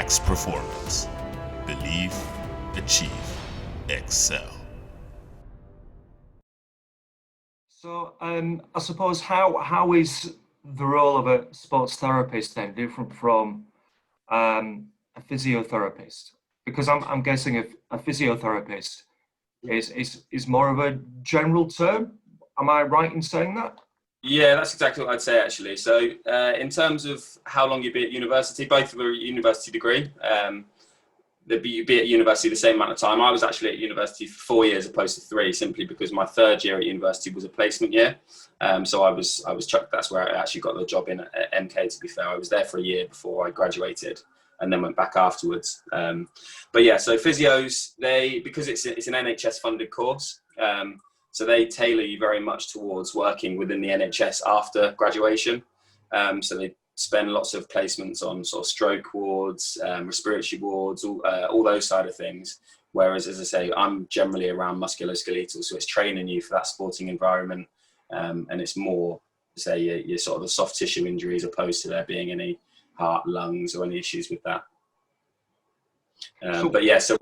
max performance. Believe, achieve, excel. So, I suppose how is the role of a sports therapist then different from a physiotherapist? Because I'm guessing if a physiotherapist is more of a general term. Am I right in saying that? Yeah, that's exactly what I'd say actually. So, in terms of how long you'd be at university, both of a university degree. You'd be at university the same amount of time. I was actually at university for 4 years opposed to 3, simply because my third year at university was a placement year. So I was chucked. That's where I actually got the job in at MK. To be fair, I was there for a year before I graduated, and then went back afterwards. But yeah, so physios, because it's an NHS funded course. So they tailor you very much towards working within the NHS after graduation. So they spend lots of placements on sort of stroke wards, respiratory wards, all those side of things. Whereas, as I say, I'm generally around musculoskeletal, so it's training you for that sporting environment, and it's more, say, your sort of the soft tissue injuries, opposed to there being any heart, lungs, or any issues with that. But yeah, so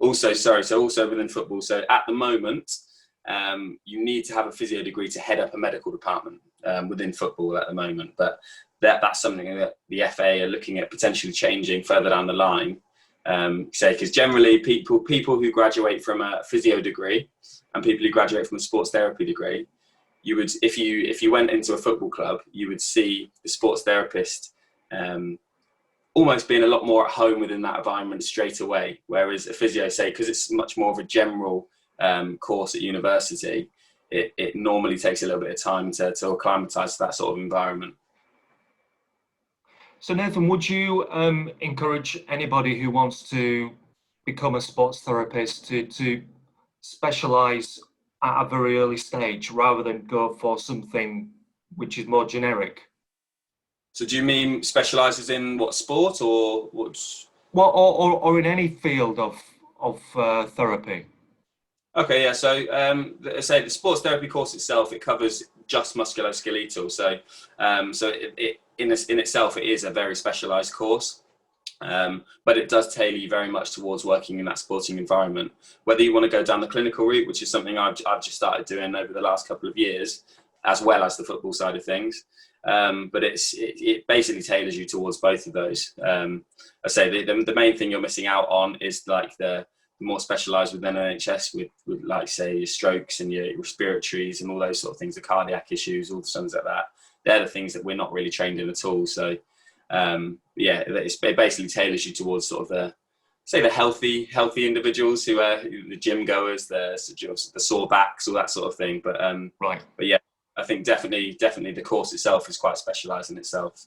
also within football. So at the moment, you need to have a physio degree to head up a medical department within football at the moment. But that's something that the FA are looking at potentially changing further down the line. Because generally people who graduate from a physio degree and people who graduate from a sports therapy degree, you would, if you went into a football club, you would see the sports therapist almost being a lot more at home within that environment straight away. Whereas a physio, say, because it's much more of a general course at university, it normally takes a little bit of time to acclimatise to that sort of environment. So Nathan, would you encourage anybody who wants to become a sports therapist to specialise at a very early stage rather than go for something which is more generic? So do you mean specialises in what sport, or what? Well, or in any field of therapy? Okay, yeah. So, say the sports therapy course itself, it covers just musculoskeletal. So, in itself, it is a very specialised course, but it does tailor you very much towards working in that sporting environment. Whether you want to go down the clinical route, which is something I've just started doing over the last couple of years, as well as the football side of things. But it basically tailors you towards both of those. I say the main thing you're missing out on is like the more specialised within NHS with like, say, your strokes and your respiratories and all those sort of things, the cardiac issues, all the things like that. They're the things that we're not really trained in at all. So yeah, it basically tailors you towards sort of the healthy individuals who are the gym goers, the sore backs, all that sort of thing. But right. But yeah, I think definitely the course itself is quite specialised in itself.